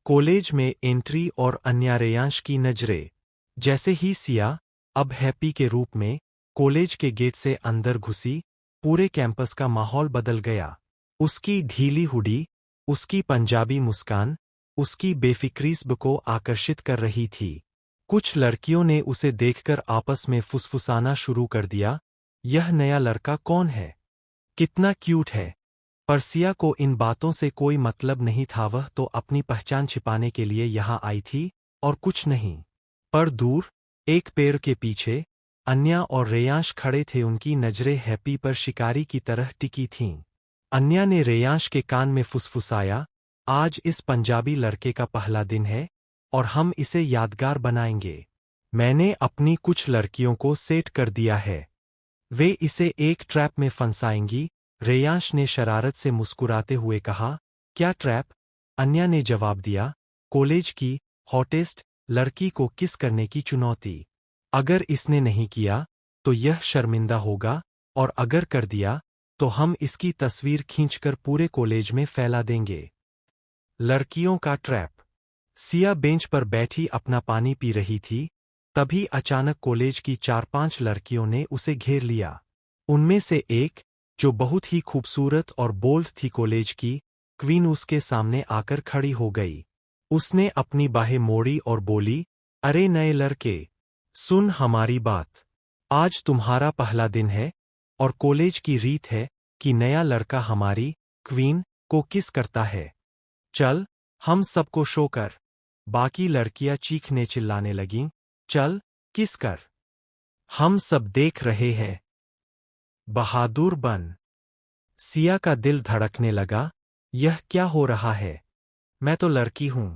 College में entry और अन्य रेयांश की नजरें। जैसे ही सिया, अब हैप्पी के रूप में, कॉलेज के गेट से अंदर घुसी, पूरे कैंपस का माहौल बदल गया। उसकी ढीली हुडी, उसकी पंजाबी मुस्कान, उसकी बेफिक्रीज़्ब को आकर्षित कर रही थी। कुछ लड़कियों ने उसे देखकर आपस में फुसफुसाना शुरू कर दिया, यह नया लड़का कौन है? कितना क्यूट है। पर सिया को इन बातों से कोई मतलब नहीं था, वह तो अपनी पहचान छिपाने के लिए यहाँ आई थी और कुछ नहीं। पर दूर, एक पेड़ के पीछे, अन्या और रेयांश खड़े थे, उनकी नजरें हैप्पी पर शिकारी की तरह टिकी थीं। अन्या ने रेयांश के कान में फुसफुसाया, आज इस पंजाबी लड़के का पहला दिन है और हम इसे यादगार बनाएंगे। मैंने अपनी कुछ लड़कियों को सेट कर दिया है, वे इसे एक ट्रैप में फंसाएंगी। रेयांश ने शरारत से मुस्कुराते हुए कहा। क्या ट्रैप? अन्या ने जवाब दिया, कॉलेज की हॉटेस्ट लड़की को किस करने की चुनौती। अगर इसने नहीं किया तो यह शर्मिंदा होगा, और अगर कर दिया तो हम इसकी तस्वीर खींचकर पूरे कॉलेज में फैला देंगे। लड़कियों का ट्रैप। सिया बेंच पर बैठी अपना पानी पी रही थी, तभी अचानक कॉलेज की 4-5 लड़कियों ने उसे घेर लिया। उनमें से एक, जो बहुत ही खूबसूरत और बोल्ड थी, कॉलेज की क्वीन, उसके सामने आकर खड़ी हो गई। उसने अपनी बाहें मोड़ी और बोली, अरे नए लड़के, सुन हमारी बात। आज तुम्हारा पहला दिन है और कॉलेज की रीत है कि नया लड़का हमारी क्वीन को किस करता है। चल, हम सबको शो कर। बाकी लड़कियां चीखने चिल्लाने लगीं, चल, किस कर, हम सब देख रहे हैं। बहादुर बन। सिया का दिल धड़कने लगा, यह क्या हो रहा है? मैं तो लड़की हूं,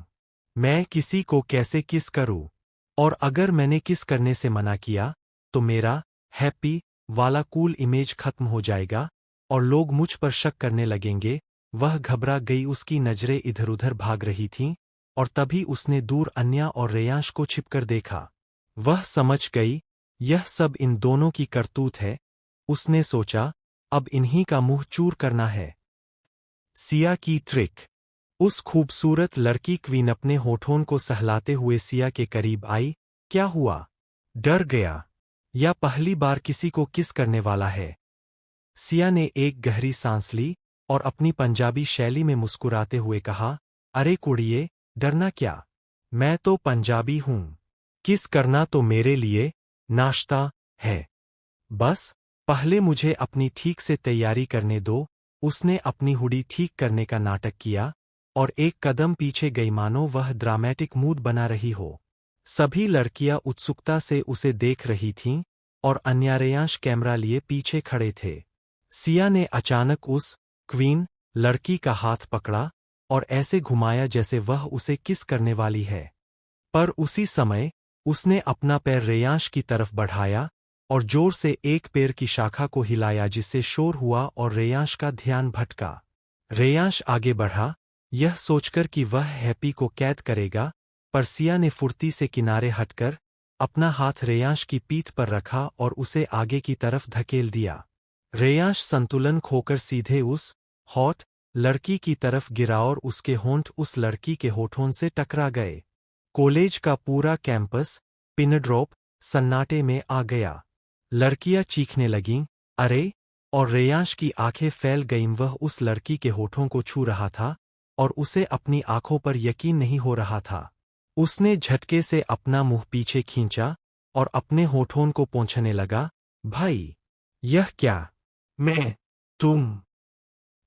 मैं किसी को कैसे किस करूं? और अगर मैंने किस करने से मना किया तो मेरा हैप्पी वाला कूल इमेज खत्म हो जाएगा और लोग मुझ पर शक करने लगेंगे। वह घबरा गई, उसकी नजरें इधर-उधर भाग रही थीं, और तभी उसने दूर अन्या और रेयांश को छिपकर देखा। वह समझ गई, यह सब इन दोनों की करतूत है। उसने सोचा, अब इन्हीं का मुंह चूर करना है। सिया की ट्रिक। उस खूबसूरत लड़की क्वीन अपने होठों को सहलाते हुए सिया के करीब आई। क्या हुआ? डर गया? या पहली बार किसी को किस करने वाला है? सिया ने एक गहरी सांस ली और अपनी पंजाबी शैली में मुस्कुराते हुए कहा, अरे कुड़िए, डरना क्या? मैं तो पंजाबी हूं। किस करना तो मेरे लिए नाश्ता है। बस, पहले मुझे अपनी ठीक से तैयारी करने दो। उसने अपनी हुडी ठीक करने का नाटक किया और एक कदम पीछे गई, मानो वह ड्रामेटिक मूड बना रही हो। सभी लड़कियां उत्सुकता से उसे देख रही थीं और अन्य रेयांश कैमरा लिए पीछे खड़े थे। सिया ने अचानक उस क्वीन लड़की का हाथ पकड़ा और ऐसे घुमाया जैसे वह उसे किस करने वाली है। पर उसी समय उसने अपना पैर रेयांश की तरफ बढ़ाया और जोर से एक पेड़ की शाखा को हिलाया, जिससे शोर हुआ और रेयांश का ध्यान भटका। रेयांश आगे बढ़ा, यह सोचकर कि वह हैप्पी को कैद करेगा, पर सिया ने फुर्ती से किनारे हटकर अपना हाथ रेयांश की पीठ पर रखा और उसे आगे की तरफ धकेल दिया। रेयांश संतुलन खोकर सीधे उस हॉट लड़की की तरफ गिरा और उसके होंठ उस लड़की के होठों से टकरा गए। कॉलेज का पूरा कैंपस पिनड्रॉप सन्नाटे में आ गया। लड़कियां चीखने लगीं, अरे, और रेयांश की आंखें फैल गईं। वह उस लड़की के होठों को छू रहा था और उसे अपनी आंखों पर यकीन नहीं हो रहा था। उसने झटके से अपना मुंह पीछे खींचा और अपने होठों को पोंछने लगा, भाई, यह क्या? तुम।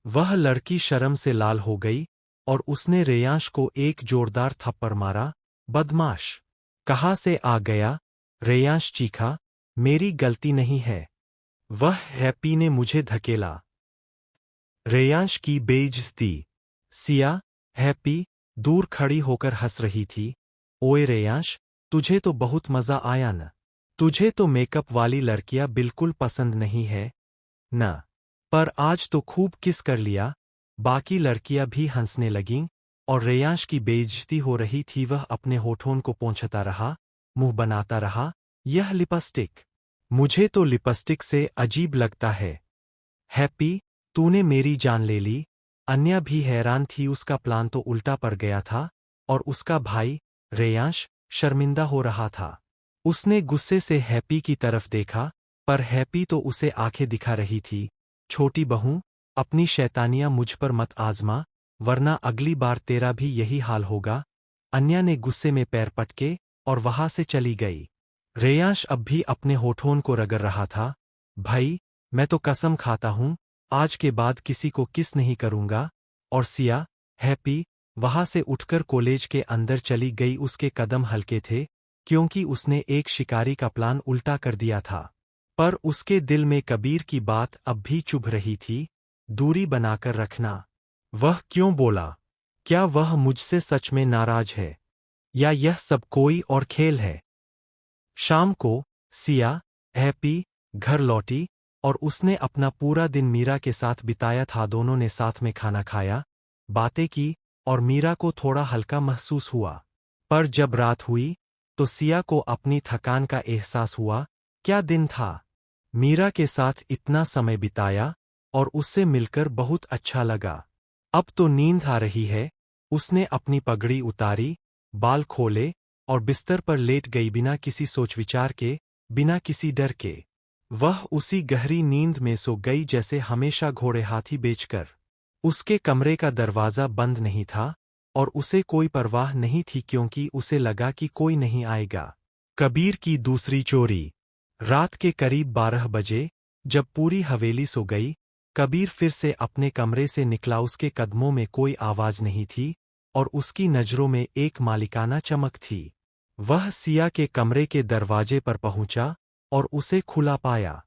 वह लड़की शर्म से लाल हो गई और उसने रेयांश को एक जोरदार थप्पड़ मारा। बदमाश, कहाँ से आ गया? रेयांश चीखा, मेरी गलती नहीं है, वह हैप्पी ने मुझे धकेला। रेयांश की बेइज्जती। सिया, हैप्पी, दूर खड़ी होकर हंस रही थी। ओए रेयांश, तुझे तो बहुत मजा आया न? तुझे तो मेकअप वाली लड़कियां बिल्कुल पसंद नहीं है न? पर आज तो खूब किस कर लिया। बाकी लड़कियां भी हंसने लगीं और रेयांश की बेइज्जती हो रही थी। वह अपने होठों को पोंछता रहा, मुंह बनाता रहा, यह लिपस्टिक, मुझे तो लिपस्टिक से अजीब लगता है। हैप्पी, तूने मेरी जान ले ली। अन्या भी हैरान थी, उसका प्लान तो उल्टा पड़ गया था। और उसका भाई रेयांश शर्मिंदा हो रहा था। उसने गुस्से से हैप्पी की तरफ देखा, पर हैप्पी तो उसे आंखें दिखा रही थी। छोटी बहू, अपनी शैतानियां मुझ पर मत आजमा, वरना अगली बार तेरा भी यही हाल होगा। अन्या ने गुस्से में पैर पटके और वहां से चली गई। रेयांश अब भी अपने होठों को रगड़ रहा था। भाई, मैं तो कसम खाता हूं, आज के बाद किसी को किस नहीं करूंगा। और सिया, हैप्पी, वहां से उठकर कॉलेज के अंदर चली गई। उसके कदम हल्के थे, क्योंकि उसने एक शिकारी का प्लान उल्टा कर दिया था। पर उसके दिल में कबीर की बात अब भी चुभ रही थी, दूरी बनाकर रखना। वह क्यों बोला? क्या वह मुझसे सच में नाराज है, या यह सब कोई और खेल है? शाम को सिया, हैप्पी घर लौटी और उसने अपना पूरा दिन मीरा के साथ बिताया था। दोनों ने साथ में खाना खाया, बातें की और मीरा को थोड़ा हल्का महसूस हुआ। पर जब रात हुई तो सिया को अपनी थकान का एहसास हुआ। क्या दिन था! मीरा के साथ इतना समय बिताया और उससे मिलकर बहुत अच्छा लगा। अब तो नींद आ रही है। उसने अपनी पगड़ी उतारी, बाल खोले और बिस्तर पर लेट गई, बिना किसी सोच विचार के, बिना किसी डर के। वह उसी गहरी नींद में सो गई जैसे हमेशा, घोड़े हाथी बेचकर। उसके कमरे का दरवाजा बंद नहीं था और उसे कोई परवाह नहीं थी, क्योंकि उसे लगा कि कोई नहीं आएगा। कबीर की दूसरी चोरी। रात के करीब 12 बजे, जब पूरी हवेली सो गई, कबीर फिर से अपने कमरे से निकला। उसके कदमों में कोई आवाज नहीं थी और उसकी नजरों में एक मालिकाना चमक थी। वह सिया के कमरे के दरवाजे पर पहुंचा और उसे खुला पाया।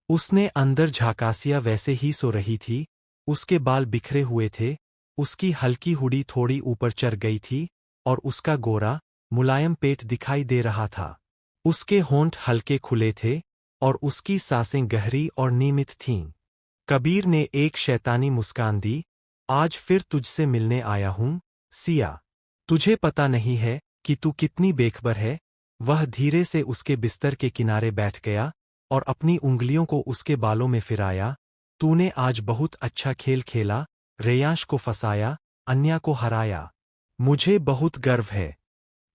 उसने अंदर झांका। सिया वैसे ही सो रही थी। उसके बाल बिखरे हुए थे, उसकी हल्की हुडी थोड़ी ऊपर चढ़ गई थी और उसका गोरा, मुलायम पेट दिखाई दे रहा था। उसके होंठ हल्के खुले थे और उसकी सांसें गहरी और नियमित थीं। कबीर ने एक शैतानी मुस्कान दी। आज फिर तुझसे मिलने आया हूं, सिया। तुझे पता नहीं है कि तू कितनी बेखबर है। वह धीरे से उसके बिस्तर के किनारे बैठ गया और अपनी उंगलियों को उसके बालों में फिराया। तूने आज बहुत अच्छा खेल खेला, रेयांश को फंसाया, अन्या को हराया। मुझे बहुत गर्व है।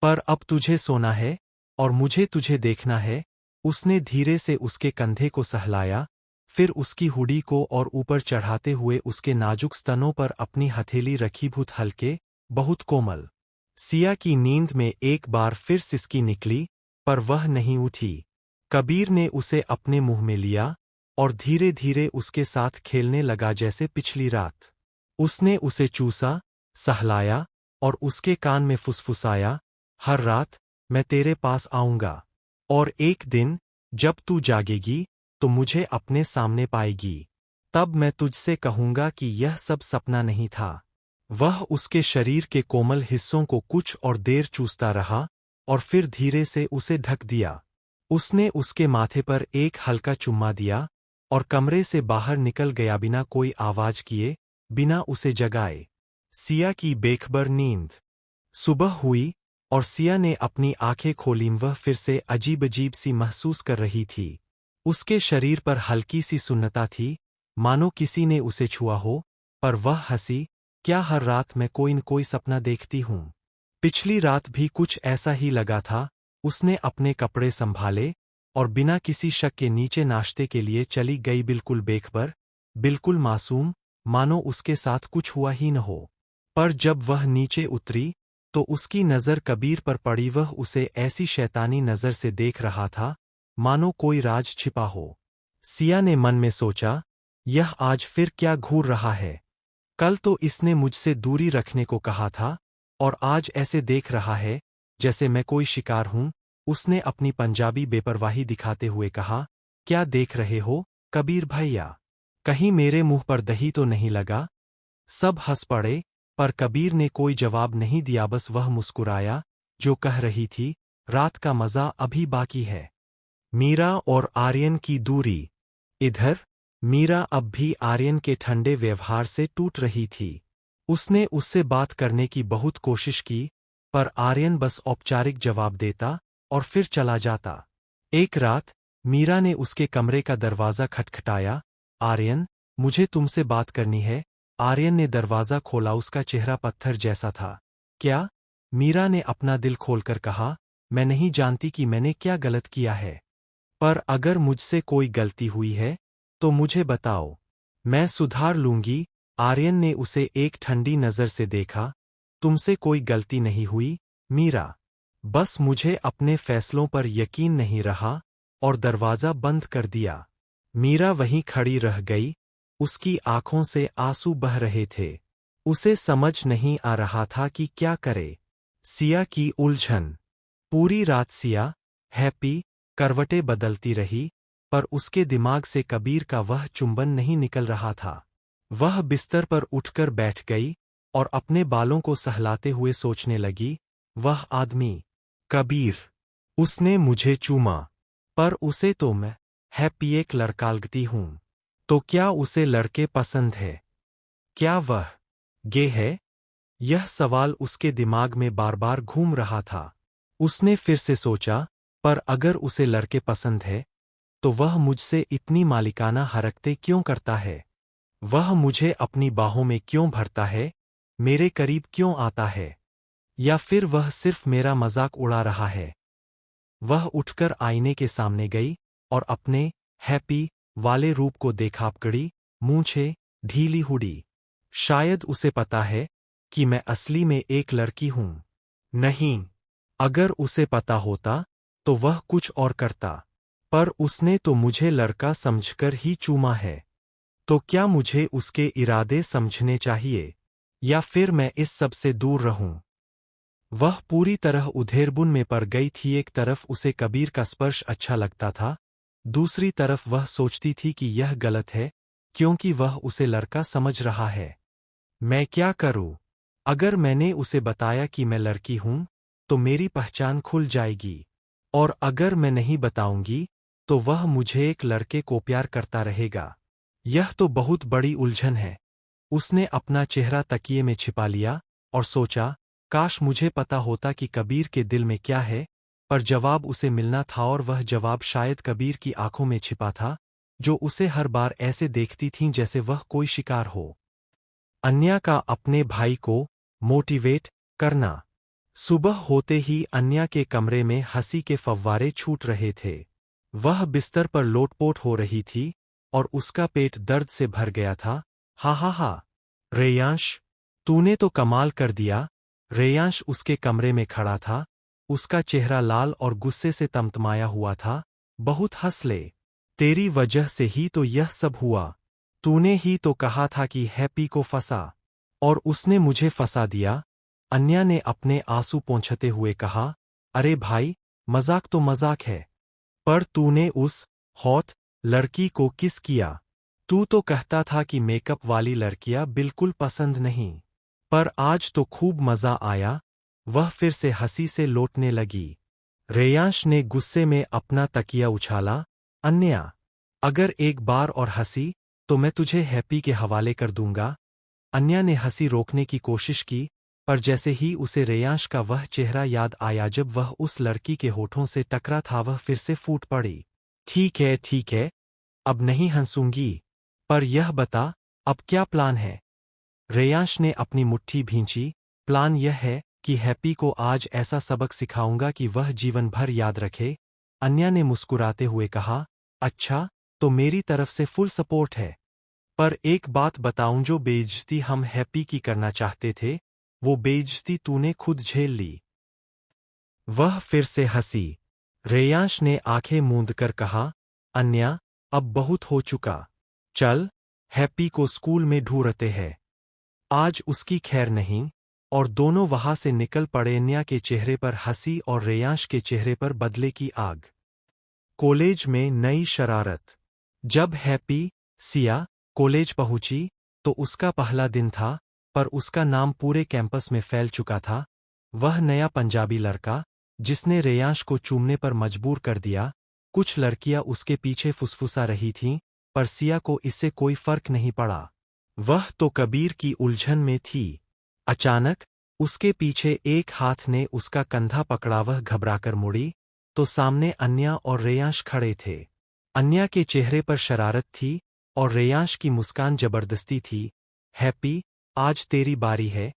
पर अब तुझे सोना है और मुझे तुझे देखना है। उसने धीरे से उसके कंधे को सहलाया, फिर उसकी हुडी को और ऊपर चढ़ाते हुए उसके नाजुक स्तनों पर अपनी हथेली रखी। बहुत हल्के, बहुत कोमल। सिया की नींद में एक बार फिर सिसकी निकली, पर वह नहीं उठी। कबीर ने उसे अपने मुंह में लिया और धीरे धीरे उसके साथ खेलने लगा, जैसे पिछली रात। उसने उसे चूसा, सहलाया और उसके कान में फुसफुसाया, हर रात मैं तेरे पास आऊंगा, और एक दिन जब तू जागेगी तो मुझे अपने सामने पाएगी। तब मैं तुझसे कहूंगा कि यह सब सपना नहीं था। वह उसके शरीर के कोमल हिस्सों को कुछ और देर चूसता रहा और फिर धीरे से उसे ढक दिया। उसने उसके माथे पर एक हल्का चुम्मा दिया और कमरे से बाहर निकल गया, बिना कोई आवाज किए, बिना उसे जगाए। सिया की बेखबर नींद। सुबह हुई और सिया ने अपनी आंखें खोलीं। वह फिर से अजीब अजीब सी महसूस कर रही थी। उसके शरीर पर हल्की सी सुन्नता थी, मानो किसी ने उसे छुआ हो। पर वह हंसी, क्या हर रात मैं कोई न कोई सपना देखती हूं? पिछली रात भी कुछ ऐसा ही लगा था। उसने अपने कपड़े संभाले और बिना किसी शक के नीचे नाश्ते के लिए चली गई, बिल्कुल बेखबर, बिल्कुल मासूम, मानो उसके साथ कुछ हुआ ही न हो। पर जब वह नीचे उतरी तो उसकी नज़र कबीर पर पड़ी। वह उसे ऐसी शैतानी नज़र से देख रहा था, मानो कोई राज छिपा हो। सिया ने मन में सोचा, यह आज फिर क्या घूर रहा है? कल तो इसने मुझसे दूरी रखने को कहा था और आज ऐसे देख रहा है जैसे मैं कोई शिकार हूं। उसने अपनी पंजाबी बेपरवाही दिखाते हुए कहा, क्या देख रहे हो कबीर भैया? कहीं मेरे मुंह पर दही तो नहीं लगा? सब हंस पड़े, पर कबीर ने कोई जवाब नहीं दिया। बस वह मुस्कुराया, जो कह रही थी, रात का मजा अभी बाकी है। मीरा और आर्यन की दूरी। इधर मीरा अब भी आर्यन के ठंडे व्यवहार से टूट रही थी। उसने उससे बात करने की बहुत कोशिश की, पर आर्यन बस औपचारिक जवाब देता और फिर चला जाता। एक रात मीरा ने उसके कमरे का दरवाजा खटखटाया। आर्यन, मुझे तुमसे बात करनी है। आर्यन ने दरवाजा खोला। उसका चेहरा पत्थर जैसा था। क्या? मीरा ने अपना दिल खोलकर कहा, मैं नहीं जानती कि मैंने क्या गलत किया है। पर अगर मुझसे कोई गलती हुई है, तो मुझे बताओ। मैं सुधार लूंगी। आर्यन ने उसे एक ठंडी नज़र से देखा। तुमसे कोई गलती नहीं हुई, मीरा। बस मुझे अपने फैसलों पर यकीन नहीं रहा, और दरवाज़ा बंद कर दिया। मीरा वहीं खड़ी रह गई। उसकी आंखों से आंसू बह रहे थे। उसे समझ नहीं आ रहा था कि क्या करे। सिया की उलझन। पूरी रात सिया, हैप्पी, करवटें बदलती रही, पर उसके दिमाग से कबीर का वह चुंबन नहीं निकल रहा था। वह बिस्तर पर उठकर बैठ गई और अपने बालों को सहलाते हुए सोचने लगी, वह आदमी, कबीर, उसने मुझे चूमा, पर उसे तो मैं, हैप्पी, एक लड़का लगती हूं। तो क्या उसे लड़के पसंद है? क्या वह गे है? यह सवाल उसके दिमाग में बार बार घूम रहा था। उसने फिर से सोचा, पर अगर उसे लड़के पसंद है, तो वह मुझसे इतनी मालिकाना हरकतें क्यों करता है? वह मुझे अपनी बाहों में क्यों भरता है? मेरे करीब क्यों आता है? या फिर वह सिर्फ मेरा मजाक उड़ा रहा है? वह उठकर आईने के सामने गई और अपने हैप्पी वाले रूप को देखा। पकड़ी मूंछें, ढीली हुडी। शायद उसे पता है कि मैं असली में एक लड़की हूं। नहीं, अगर उसे पता होता तो वह कुछ और करता। पर उसने तो मुझे लड़का समझकर ही चूमा है। तो क्या मुझे उसके इरादे समझने चाहिए, या फिर मैं इस सब से दूर रहूं? वह पूरी तरह उधेड़बुन में पड़ गई थी। एक तरफ उसे कबीर का स्पर्श अच्छा लगता था, दूसरी तरफ वह सोचती थी कि यह गलत है, क्योंकि वह उसे लड़का समझ रहा है। मैं क्या करूं? अगर मैंने उसे बताया कि मैं लड़की हूं, तो मेरी पहचान खुल जाएगी। और अगर मैं नहीं बताऊंगी, तो वह मुझे एक लड़के को प्यार करता रहेगा। यह तो बहुत बड़ी उलझन है। उसने अपना चेहरा तकिए में छिपा लिया और सोचा, काश मुझे पता होता कि कबीर के दिल में क्या है। पर जवाब उसे मिलना था, और वह जवाब शायद कबीर की आंखों में छिपा था, जो उसे हर बार ऐसे देखती थीं जैसे वह कोई शिकार हो। अन्या का अपने भाई को मोटिवेट करना। सुबह होते ही अन्या के कमरे में हंसी के फव्वारे छूट रहे थे। वह बिस्तर पर लोटपोट हो रही थी और उसका पेट दर्द से भर गया था। हा हा हा, रेयांश, तूने तो कमाल कर दिया। रेयांश उसके कमरे में खड़ा था। उसका चेहरा लाल और गुस्से से तमतमाया हुआ था। बहुत हंस ले। तेरी वजह से ही तो यह सब हुआ। तूने ही तो कहा था कि हैप्पी को फंसा, और उसने मुझे फंसा दिया। अन्या ने अपने आंसू पोंछते हुए कहा, अरे भाई, मजाक तो मजाक है। पर तूने उस हॉट लड़की को किस किया? तू तो कहता था कि मेकअप वाली लड़कियां बिल्कुल पसंद नहीं। पर आज तो खूब मजा आया। वह फिर से हंसी से लौटने लगी। रेयांश ने गुस्से में अपना तकिया उछाला। अन्या, अगर एक बार और हंसी, तो मैं तुझे हैप्पी के हवाले कर दूंगा। अन्या ने हंसी रोकने की कोशिश की, पर जैसे ही उसे रेयांश का वह चेहरा याद आया जब वह उस लड़की के होठों से टकरा था, वह फिर से फूट पड़ी। ठीक है, अब नहीं हंसूंगी। पर यह बता, अब क्या प्लान है? रेयांश ने अपनी मुट्ठी भींची। प्लान यह है कि हैप्पी को आज ऐसा सबक सिखाऊंगा कि वह जीवन भर याद रखे। अन्या ने मुस्कुराते हुए कहा, अच्छा, तो मेरी तरफ से फुल सपोर्ट है। पर एक बात बताऊं, जो बेइज्जती हम हैप्पी की करना चाहते थे, वो बेइज्जती तूने खुद झेल ली। वह फिर से हंसी। रेयांश ने आंखें मूंदकर कहा, अन्या, अब बहुत हो चुका। चल, हैप्पी को स्कूल में ढूंढते हैं। आज उसकी खैर नहीं। और दोनों वहां से निकल पड़े। अन्या के चेहरे पर हंसी और रेयांश के चेहरे पर बदले की आग। कॉलेज में नई शरारत। जब हैप्पी, सिया, कॉलेज पहुंची, तो उसका पहला दिन था, पर उसका नाम पूरे कैंपस में फैल चुका था। वह नया पंजाबी लड़का, जिसने रेयांश को चूमने पर मजबूर कर दिया। कुछ लड़कियां उसके पीछे फुसफुसा रही थीं, पर सिया को इससे कोई फर्क नहीं पड़ा। वह तो कबीर की उलझन में थी। अचानक उसके पीछे एक हाथ ने उसका कंधा पकड़ा। वह घबराकर मुड़ी, तो सामने अन्या और रेयांश खड़े थे। अन्या के चेहरे पर शरारत थी, और रेयांश की मुस्कान जबरदस्ती थी। हैप्पी, आज तेरी बारी है,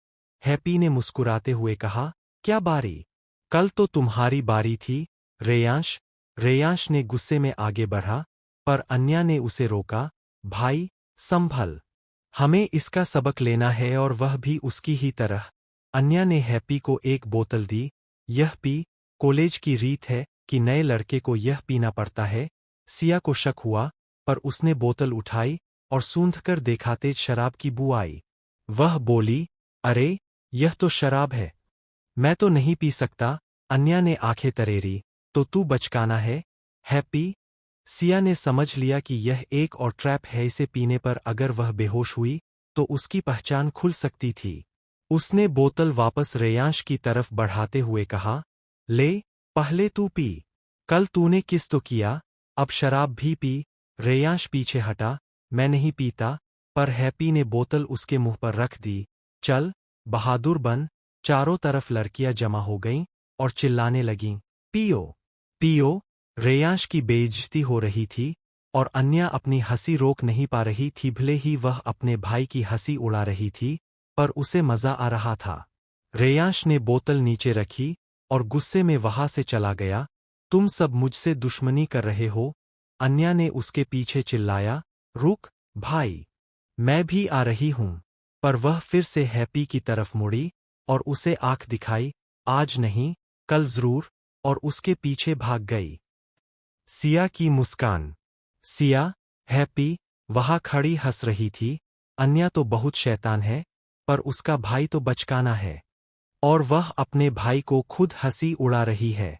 हैप्पी ने मुस्कुराते हुए कहा। क्या बारी? कल तो तुम्हारी बारी थी, रेयांश। रेयांश ने गुस्से में आगे बढ़ा, पर अन्या ने उसे रोका। भाई, संभल। हमें इसका सबक लेना है और वह भी उसकी ही तरह। अन्या ने हैप्पी को एक बोतल दी। यह पी, कॉलेज की रीत है कि नए लड़के को यह पीना पड़ता है। सिया को शक हुआ, पर उसने बोतल उठाई और सूंघकर देखा तेज शराब की बू आई। वह बोली, अरे, यह तो शराब है। मैं तो नहीं पी सकता। अन्या ने आंखें तरेरी। तो तू बचकाना है, हैप्पी? सिया ने समझ लिया कि यह एक और ट्रैप है। इसे पीने पर अगर वह बेहोश हुई तो उसकी पहचान खुल सकती थी। उसने बोतल वापस रेयांश की तरफ बढ़ाते हुए कहा, ले, पहले तू पी। कल तूने किस तो किया, अब शराब भी पी। रेयांश पीछे हटा। मैं नहीं पीता। पर हैप्पी ने बोतल उसके मुंह पर रख दी। चल, बहादुर बन। चारों तरफ लड़कियां जमा हो गईं और चिल्लाने लगीं, पियो, पियो। रेयांश की बेइज्जती हो रही थी और अन्या अपनी हंसी रोक नहीं पा रही थी। भले ही वह अपने भाई की हंसी उड़ा रही थी, पर उसे मजा आ रहा था। रेयांश ने बोतल नीचे रखी और गुस्से में वहां से चला गया। तुम सब मुझसे दुश्मनी कर रहे हो? अन्या ने उसके पीछे चिल्लाया। रुक, भाई, मैं भी आ रही हूं। पर वह फिर से हैप्पी की तरफ मुड़ी और उसे आंख दिखाई। आज नहीं, कल जरूर। और उसके पीछे भाग गई। सिया की मुस्कान। सिया, हैप्पी वहां खड़ी हंस रही थी। अन्या तो बहुत शैतान है, पर उसका भाई तो बचकाना है। और वह अपने भाई को खुद हंसी उड़ा रही है।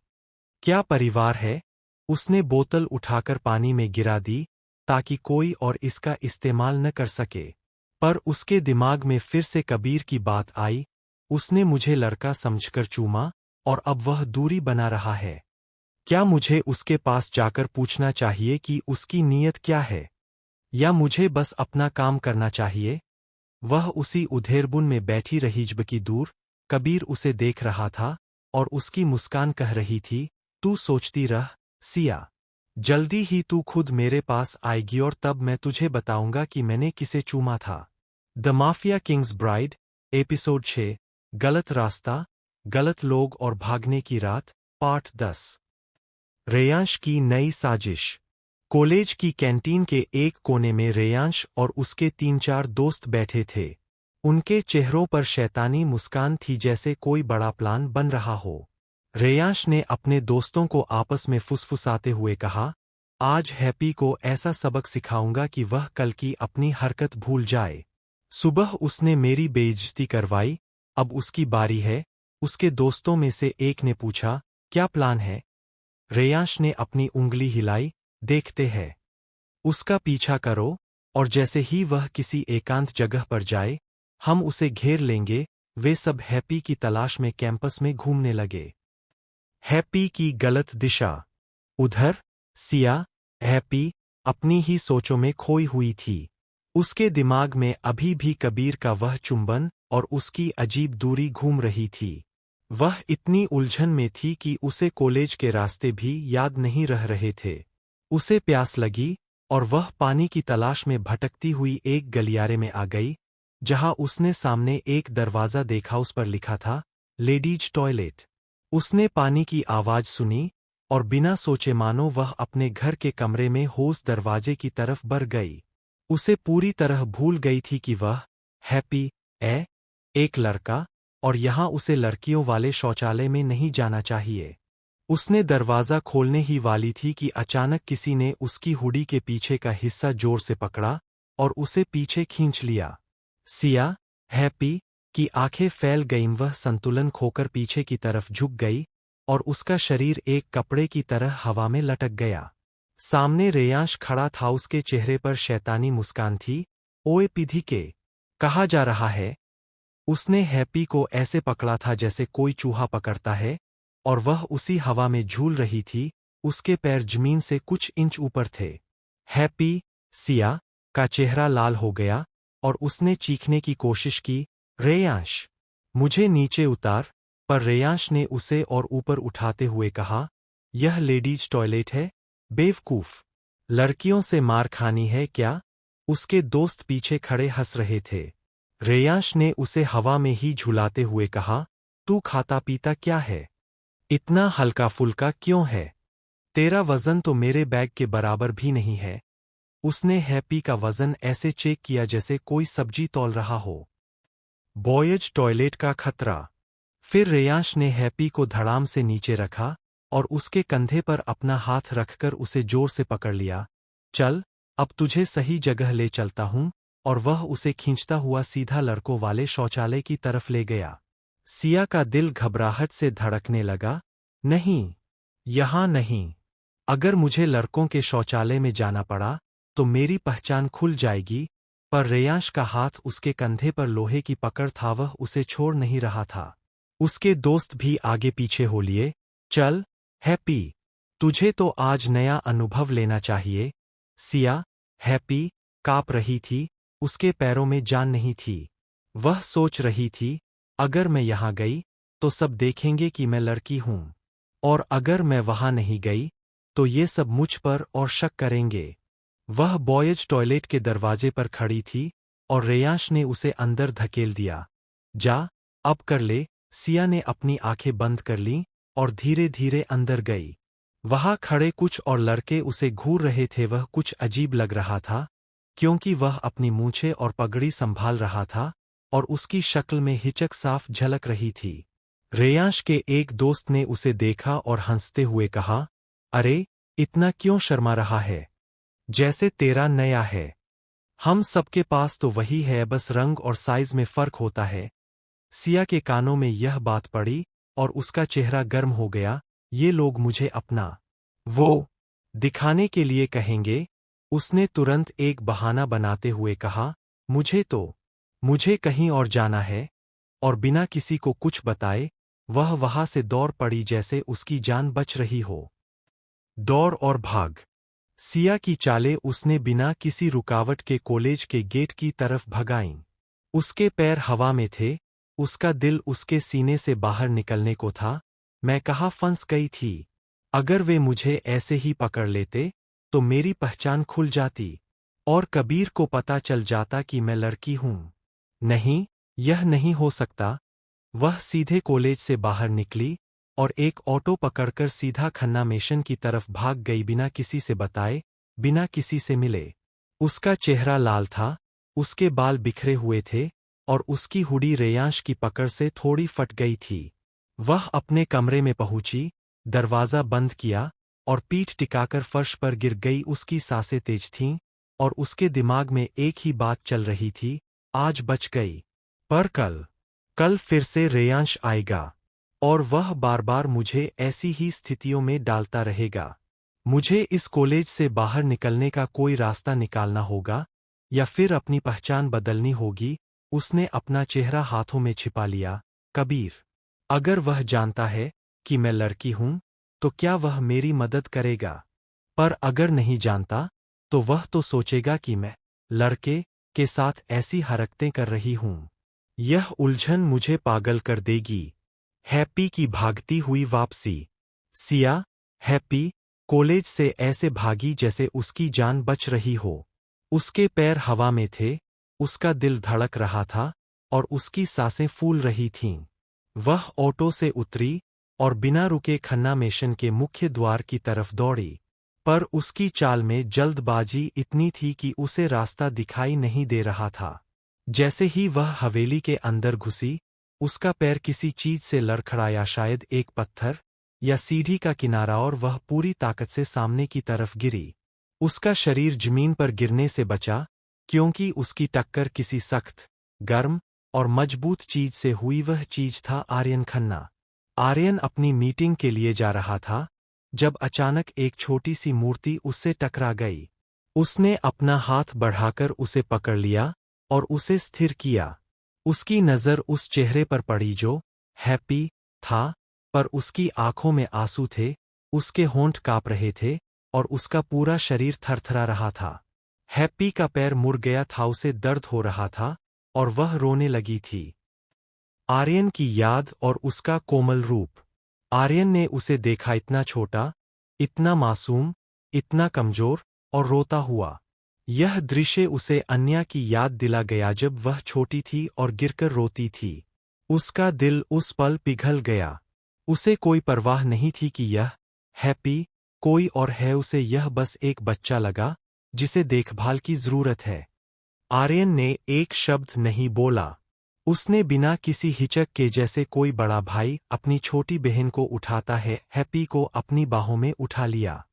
क्या परिवार है? उसने बोतल उठाकर पानी में गिरा दी ताकि कोई और इसका इस्तेमाल न कर सके। पर उसके दिमाग में फिर से कबीर की बात आई। उसने मुझे लड़का समझकर चूमा और अब वह दूरी बना रहा है। क्या मुझे उसके पास जाकर पूछना चाहिए कि उसकी नीयत क्या है? या मुझे बस अपना काम करना चाहिए? वह उसी उधेड़बुन में बैठी रही जबकि दूर कबीर उसे देख रहा था और उसकी मुस्कान कह रही थी, तू सोचती रह, सिया। जल्दी ही तू खुद मेरे पास आएगी और तब मैं तुझे बताऊंगा कि मैंने किसे चूमा था। The mafia Kings bride, episode 6, गलत रास्ता, गलत लोग और भागने की रात, पार्ट 10। रेयांश की नई साजिश। कॉलेज की कैंटीन के एक कोने में रेयांश और उसके 3-4 दोस्त बैठे थे। उनके चेहरों पर शैतानी मुस्कान थी, जैसे कोई बड़ा प्लान बन रहा हो। रेयांश ने अपने दोस्तों को आपस में फुसफुसाते हुए कहा, आज हैप्पी को ऐसा सबक सिखाऊंगा कि वह कल की अपनी हरकत भूल जाए। सुबह उसने मेरी बेइज्जती करवाई, अब उसकी बारी है। उसके दोस्तों में से एक ने पूछा, क्या प्लान है? रेयांश ने अपनी उंगली हिलाई, देखते हैं। उसका पीछा करो, और जैसे ही वह किसी एकांत जगह पर जाए, हम उसे घेर लेंगे। वे सब हैप्पी की तलाश में कैंपस में घूमने लगे। हैप्पी की गलत दिशा। उधर सिया, हैप्पी, अपनी ही सोचों में खोई हुई थी। उसके दिमाग में अभी भी कबीर का वह चुंबन और उसकी अजीब दूरी घूम रही थी। वह इतनी उलझन में थी कि उसे कॉलेज के रास्ते भी याद नहीं रह रहे थे। उसे प्यास लगी और वह पानी की तलाश में भटकती हुई एक गलियारे में आ गई, जहां उसने सामने एक दरवाजा देखा। उस पर लिखा था, लेडीज टॉयलेट। उसने पानी की आवाज सुनी और बिना सोचे मानो वह अपने घर के कमरे में होस दरवाजे की तरफ बढ़ गई। उसे पूरी तरह भूल गई थी कि वह हैप्पी एक लड़का, और यहाँ उसे लड़कियों वाले शौचालय में नहीं जाना चाहिए। उसने दरवाजा खोलने ही वाली थी कि अचानक किसी ने उसकी हुडी के पीछे का हिस्सा जोर से पकड़ा और उसे पीछे खींच लिया। सिया, हैप्पी की आंखें फैल गईं। वह संतुलन खोकर पीछे की तरफ झुक गई और उसका शरीर एक कपड़े की तरह हवा में लटक गया। सामने रेयांश खड़ा था, उसके चेहरे पर शैतानी मुस्कान थी। ओए पिधी के, कहा जा रहा है? उसने हैप्पी को ऐसे पकड़ा था जैसे कोई चूहा पकड़ता है, और वह उसी हवा में झूल रही थी। उसके पैर जमीन से कुछ इंच ऊपर थे। हैप्पी, सिया का चेहरा लाल हो गया और उसने चीखने की कोशिश की, रेयांश, मुझे नीचे उतार। पर रेयांश ने उसे और ऊपर उठाते हुए कहा, यह लेडीज टॉयलेट है, बेवकूफ। लड़कियों से मार खानी है क्या? उसके दोस्त पीछे खड़े हंस रहे थे। रेयांश ने उसे हवा में ही झुलाते हुए कहा, तू खाता पीता क्या है? इतना हल्का फुल्का क्यों है? तेरा वजन तो मेरे बैग के बराबर भी नहीं है। उसने हैप्पी का वजन ऐसे चेक किया जैसे कोई सब्जी तौल रहा हो। बॉयज टॉयलेट का खतरा। फिर रेयांश ने हैप्पी को धड़ाम से नीचे रखा और उसके कंधे पर अपना हाथ रखकर उसे जोर से पकड़ लिया। चल, अब तुझे सही जगह ले चलता हूं, और वह उसे खींचता हुआ सीधा लड़कों वाले शौचालय की तरफ ले गया। सिया का दिल घबराहट से धड़कने लगा। नहीं, यहां नहीं। अगर मुझे लड़कों के शौचालय में जाना पड़ा तो मेरी पहचान खुल जाएगी, पर रेयांश का हाथ उसके कंधे पर लोहे की पकड़ था, वह उसे छोड़ नहीं रहा था। उसके दोस्त भी आगे पीछे हो लिए। चल, हैप्पी, तुझे तो आज नया अनुभव लेना चाहिए। सिया, हैप्पी, काँप रही थी, उसके पैरों में जान नहीं थी। वह सोच रही थी, अगर मैं यहां गई तो सब देखेंगे कि मैं लड़की हूं, और अगर मैं वहां नहीं गई तो ये सब मुझ पर और शक करेंगे। वह बॉयज टॉयलेट के दरवाजे पर खड़ी थी और रेयांश ने उसे अंदर धकेल दिया। जा, अब कर ले। सिया ने अपनी आंखें बंद कर लीं और धीरे धीरे अंदर गई। वहां खड़े कुछ और लड़के उसे घूर रहे थे। वह कुछ अजीब लग रहा था, क्योंकि वह अपनी मूंछें और पगड़ी संभाल रहा था और उसकी शक्ल में हिचक साफ झलक रही थी। रेयांश के एक दोस्त ने उसे देखा और हंसते हुए कहा, अरे, इतना क्यों शर्मा रहा है? जैसे तेरा नया है। हम सबके पास तो वही है, बस रंग और साइज में फर्क होता है। सिया के कानों में यह बात पड़ी और उसका चेहरा गर्म हो गया। ये लोग मुझे अपना वो दिखाने के लिए कहेंगे। उसने तुरंत एक बहाना बनाते हुए कहा, मुझे कहीं और जाना है। और बिना किसी को कुछ बताए वह वहां से दौड़ पड़ी जैसे उसकी जान बच रही हो। दौड़ और भाग। सिया की चालें उसने बिना किसी रुकावट के कॉलेज के गेट की तरफ भगाईं। उसके पैर हवा में थे, उसका दिल उसके सीने से बाहर निकलने को था। मैं कहाँ फंस गई थी? अगर वे मुझे ऐसे ही पकड़ लेते तो मेरी पहचान खुल जाती और कबीर को पता चल जाता कि मैं लड़की हूं। नहीं, यह नहीं हो सकता। वह सीधे कॉलेज से बाहर निकली और एक ऑटो पकड़कर सीधा खन्ना मिशन की तरफ भाग गई, बिना किसी से बताए, बिना किसी से मिले। उसका चेहरा लाल था, उसके बाल बिखरे हुए थे और उसकी हुडी रेयांश की पकड़ से थोड़ी फट गई थी। वह अपने कमरे में पहुंची, दरवाजा बंद किया और पीठ टिकाकर फर्श पर गिर गई। उसकी सांसें तेज थीं और उसके दिमाग में एक ही बात चल रही थी, आज बच गई, पर कल फिर से रेयांश आएगा और वह बार बार मुझे ऐसी ही स्थितियों में डालता रहेगा। मुझे इस कॉलेज से बाहर निकलने का कोई रास्ता निकालना होगा या फिर अपनी पहचान बदलनी होगी। उसने अपना चेहरा हाथों में छिपा लिया। कबीर, अगर वह जानता है कि मैं लड़की हूं तो क्या वह मेरी मदद करेगा? पर अगर नहीं जानता तो वह तो सोचेगा कि मैं लड़के के साथ ऐसी हरकतें कर रही हूं। यह उलझन मुझे पागल कर देगी। हैप्पी की भागती हुई वापसी। सिया, हैप्पी कॉलेज से ऐसे भागी जैसे उसकी जान बच रही हो। उसके पैर हवा में थे, उसका दिल धड़क रहा था और उसकी सांसें फूल रही थीं। वह ऑटो से उतरी और बिना रुके खन्ना मिशन के मुख्य द्वार की तरफ दौड़ी, पर उसकी चाल में जल्दबाजी इतनी थी कि उसे रास्ता दिखाई नहीं दे रहा था। जैसे ही वह हवेली के अंदर घुसी, उसका पैर किसी चीज से लड़खड़ाया, शायद एक पत्थर या सीढ़ी का किनारा, और वह पूरी ताकत से सामने की तरफ गिरी। उसका शरीर जमीन पर गिरने से बचा, क्योंकि उसकी टक्कर किसी सख्त, गर्म और मजबूत चीज से हुई। वह चीज था आर्यन खन्ना। आर्यन अपनी मीटिंग के लिए जा रहा था जब अचानक एक छोटी सी मूर्ति उससे टकरा गई। उसने अपना हाथ बढ़ाकर उसे पकड़ लिया और उसे स्थिर किया। उसकी नज़र उस चेहरे पर पड़ी जो हैप्पी था, पर उसकी आंखों में आंसू थे, उसके होंठ कांप रहे थे और उसका पूरा शरीर थरथरा रहा था। हैप्पी का पैर मुड़ गया था, उसे दर्द हो रहा था और वह रोने लगी थी। आर्यन की याद और उसका कोमल रूप। आर्यन ने उसे देखा, इतना छोटा, इतना मासूम, इतना कमजोर और रोता हुआ। यह दृश्य उसे अन्या की याद दिला गया जब वह छोटी थी और गिरकर रोती थी। उसका दिल उस पल पिघल गया। उसे कोई परवाह नहीं थी कि यह हैप्पी कोई और है, उसे यह बस एक बच्चा लगा जिसे देखभाल की जरूरत है। आर्यन ने एक शब्द नहीं बोला। उसने बिना किसी हिचक के, जैसे कोई बड़ा भाई अपनी छोटी बहन को उठाता है, हैप्पी को अपनी बाहों में उठा लिया।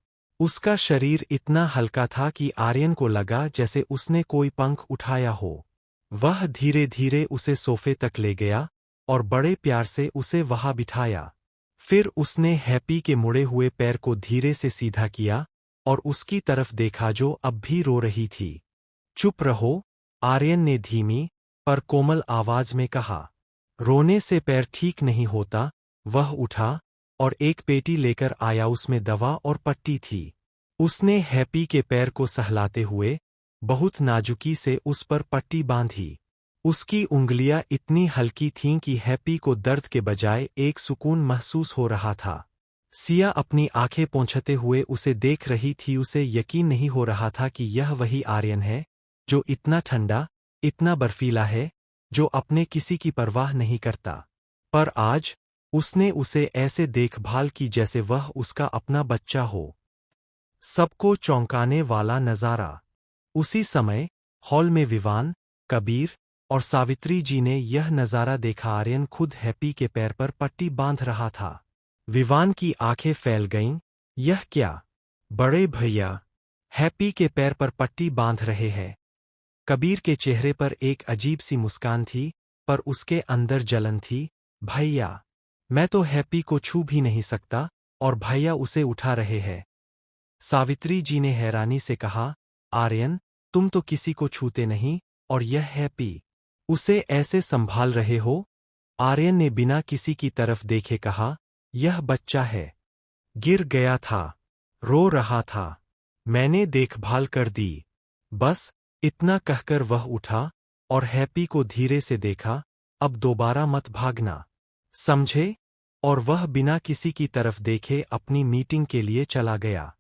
उसका शरीर इतना हल्का था कि आर्यन को लगा जैसे उसने कोई पंख उठाया हो। वह धीरे धीरे उसे सोफे तक ले गया और बड़े प्यार से उसे वहां बिठाया। फिर उसने हैप्पी के मुड़े हुए पैर को धीरे से सीधा किया और उसकी तरफ देखा जो अब भी रो रही थी। चुप रहो, आर्यन ने धीमी पर कोमल आवाज में कहा। रोने से पैर ठीक नहीं होता। वह उठा और एक पेटी लेकर आया, उसमें दवा और पट्टी थी। उसने हैप्पी के पैर को सहलाते हुए बहुत नाजुकी से उस पर पट्टी बांधी। उसकी उंगलियां इतनी हल्की थीं कि हैप्पी को दर्द के बजाय एक सुकून महसूस हो रहा था। सिया अपनी आंखें पोंछते हुए उसे देख रही थी। उसे यकीन नहीं हो रहा था कि यह वही आर्यन है जो इतना ठंडा, इतना बर्फीला है, जो अपने किसी की परवाह नहीं करता। पर आज उसने उसे ऐसे देखभाल की जैसे वह उसका अपना बच्चा हो। सबको चौंकाने वाला नजारा। उसी समय हॉल में विवान, कबीर और सावित्री जी ने यह नजारा देखा। आर्यन खुद हैप्पी के पैर पर पट्टी बांध रहा था। विवान की आंखें फैल गईं। यह क्या? बड़े भैया हैप्पी के पैर पर पट्टी बांध रहे हैं। कबीर के चेहरे पर एक अजीब सी मुस्कान थी, पर उसके अंदर जलन थी। भैया, मैं तो हैप्पी को छू भी नहीं सकता और भैया उसे उठा रहे हैं। सावित्री जी ने हैरानी से कहा, आर्यन, तुम तो किसी को छूते नहीं, और यह हैप्पी, उसे ऐसे संभाल रहे हो? आर्यन ने बिना किसी की तरफ देखे कहा, यह बच्चा है। गिर गया था, रो रहा था, मैंने देखभाल कर दी। बस इतना कहकर वह उठा और हैप्पी को धीरे से देखा। अब दोबारा मत भागना, समझे? और वह बिना किसी की तरफ देखे अपनी मीटिंग के लिए चला गया।